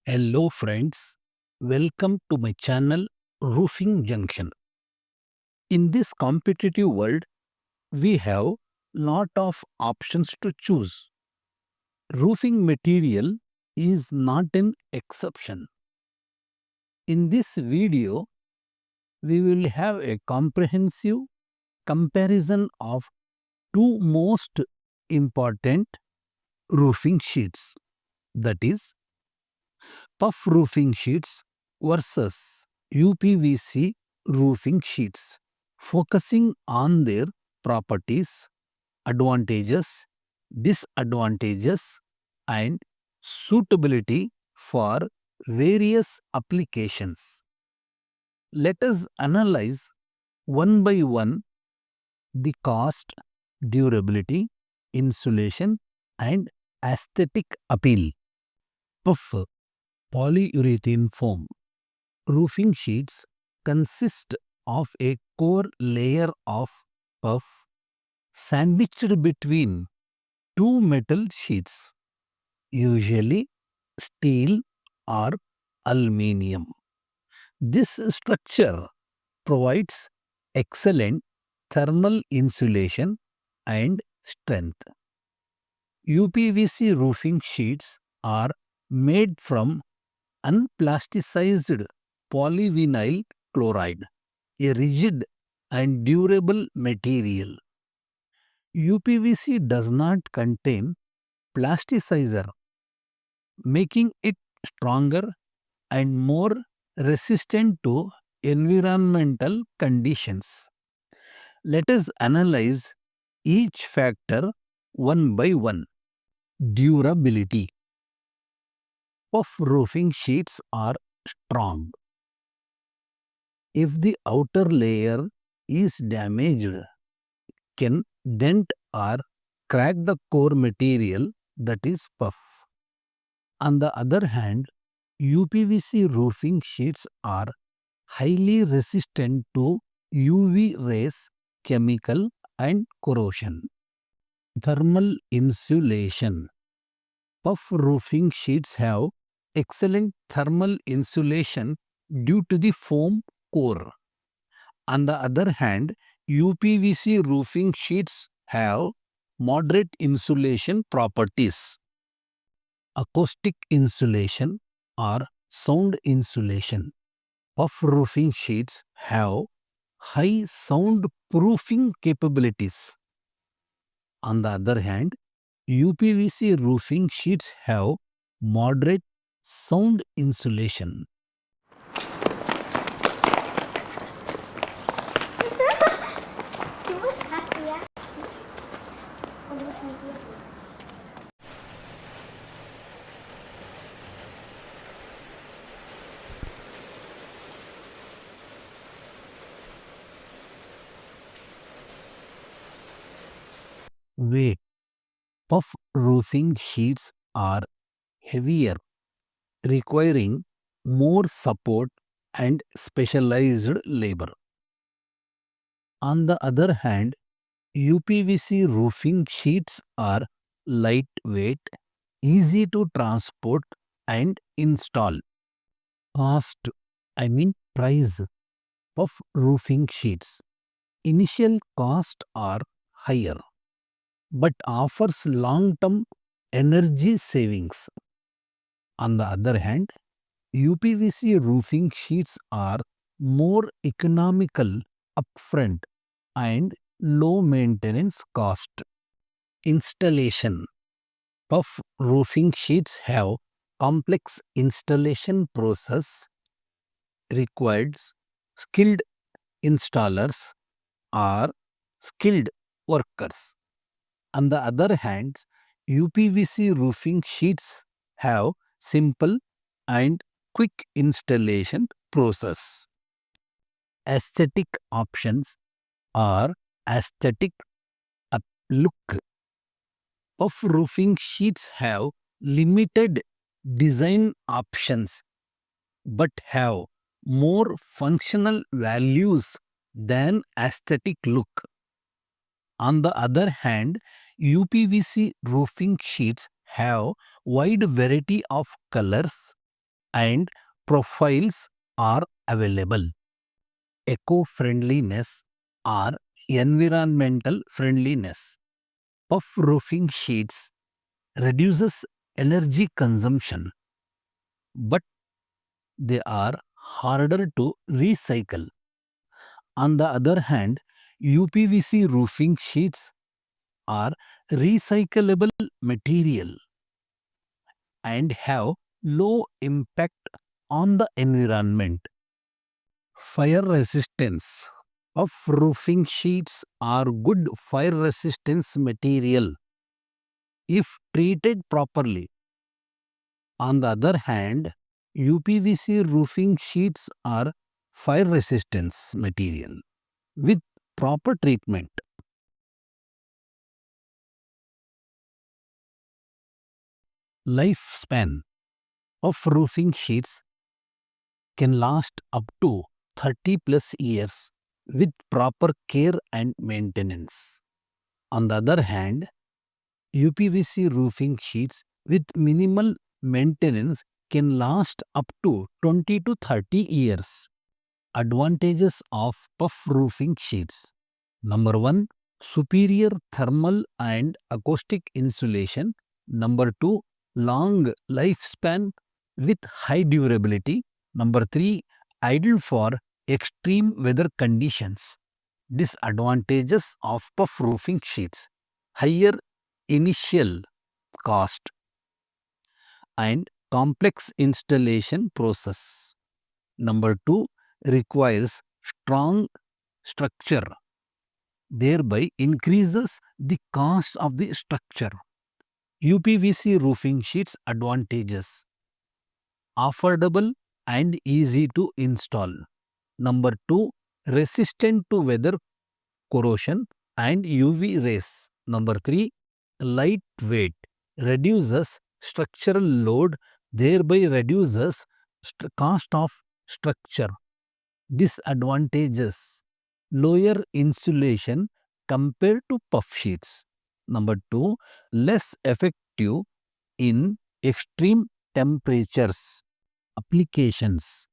Hello friends, welcome to my channel Roofing Junction. In this competitive world, we have lot of options to choose. Roofing material is not an exception. In this video, we will have a comprehensive comparison of two most important roofing sheets, that is puff roofing sheets versus UPVC roofing sheets, focusing on their properties, advantages, disadvantages, and suitability for various applications. Let us analyze one by one the cost, durability, insulation, and aesthetic appeal. Puff polyurethane foam roofing sheets consist of a core layer of puff sandwiched between two metal sheets, usually steel or aluminium. This structure provides excellent thermal insulation and strength. UPVC roofing sheets are made from unplasticized polyvinyl chloride, a rigid and durable material. UPVC does not contain plasticizer, making it stronger and more resistant to environmental conditions. Let us analyze each factor one by one. Durability. Puff roofing sheets are strong. If the outer layer is damaged, can dent or crack the core material, that is puff. On the other hand, UPVC roofing sheets are highly resistant to UV rays, chemical and corrosion. Thermal insulation. Puff roofing sheets have excellent thermal insulation due to the foam core. On the other hand, UPVC roofing sheets have moderate insulation properties. Acoustic insulation or sound insulation. Puff roofing sheets have high sound proofing capabilities. On the other hand, UPVC roofing sheets have moderate sound insulation. Weight. Puff roofing sheets are heavier, requiring more support and specialized labor. On the other hand, UPVC roofing sheets are lightweight, easy to transport and install. Cost, price. Puff roofing sheets. Initial cost are higher, but offers long-term energy savings. On the other hand, UPVC roofing sheets are more economical upfront and low maintenance cost. Installation. Puff roofing sheets have complex installation process, requires skilled installers or skilled workers. On the other hand, UPVC roofing sheets have simple and quick installation process. Aesthetic options or aesthetic look. Puff roofing sheets have limited design options but have more functional values than aesthetic look. On the other hand, UPVC roofing sheets have wide variety of colors, and profiles are available. Eco-friendliness or environmental friendliness. Puff roofing sheets reduces energy consumption, but they are harder to recycle. On the other hand, UPVC roofing sheets are recyclable material and have low impact on the environment. Fire resistance of roofing sheets are good fire resistance material if treated properly. On the other hand, UPVC roofing sheets are fire resistance material with proper treatment. Lifespan of roofing sheets can last up to 30 plus years with proper care and maintenance. On the other hand, UPVC roofing sheets with minimal maintenance can last up to 20 to 30 years. Advantages of puff roofing sheets. Number 1, superior thermal and acoustic insulation. Number 2, long lifespan with high durability. Number 3, ideal for extreme weather conditions. Disadvantages of puff roofing sheets. Higher initial cost and complex installation process. Number 2, requires strong structure, thereby increases the cost of the structure. UPVC roofing sheets advantages: affordable and easy to install. Number 2, resistant to weather corrosion and UV rays. Number 3, lightweight, reduces structural load, thereby reduces cost of structure. Disadvantages: lower insulation compared to puff sheets. Number 2, less effective in extreme temperatures. Applications.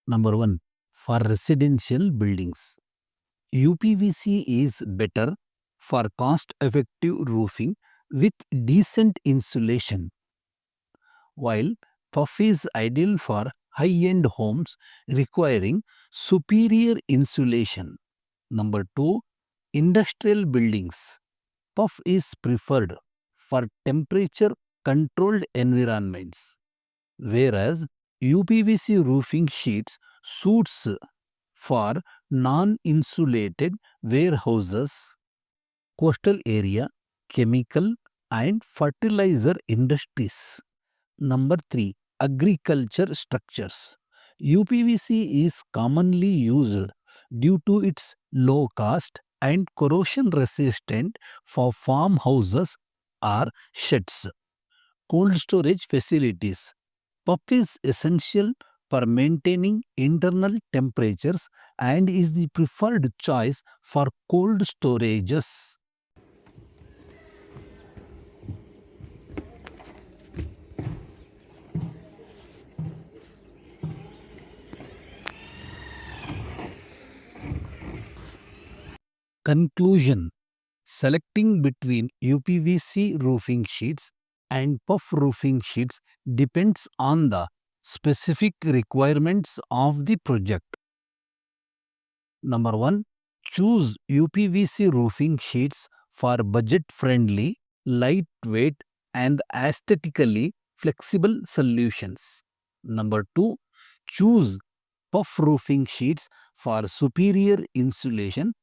Number 1, for residential buildings. UPVC is better for cost-effective roofing with decent insulation, while puff is ideal for high-end homes requiring superior insulation. Number 2, industrial buildings. Puff is preferred for temperature-controlled environments, whereas UPVC roofing sheets suits for non-insulated warehouses, coastal area, chemical and fertilizer industries. Number 3, agriculture structures. UPVC is commonly used due to its low cost and corrosion resistant for farmhouses or sheds. Cold storage facilities. Puff is essential for maintaining internal temperatures and is the preferred choice for cold storages. Conclusion: selecting between UPVC roofing sheets and puff roofing sheets depends on the specific requirements of the project. Number 1, choose UPVC roofing sheets for budget-friendly, lightweight, and aesthetically flexible solutions. Number 2, choose puff roofing sheets for superior insulation,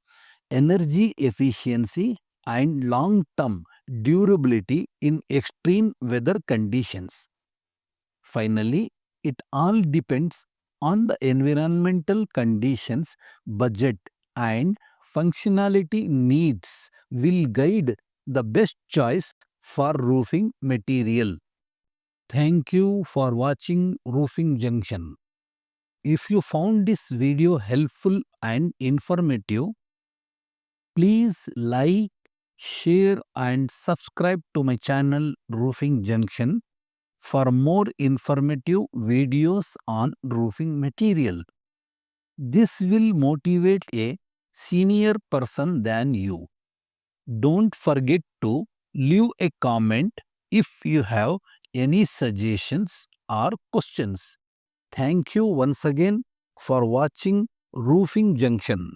energy efficiency, and long-term durability in extreme weather conditions. Finally, it all depends on the environmental conditions, budget, and functionality needs will guide the best choice for roofing material. Thank you for watching Roofing Junction. If you found this video helpful and informative, please like, share and subscribe to my channel Roofing Junction for more informative videos on roofing material. This will motivate a senior person than you. Don't forget to leave a comment if you have any suggestions or questions. Thank you once again for watching Roofing Junction.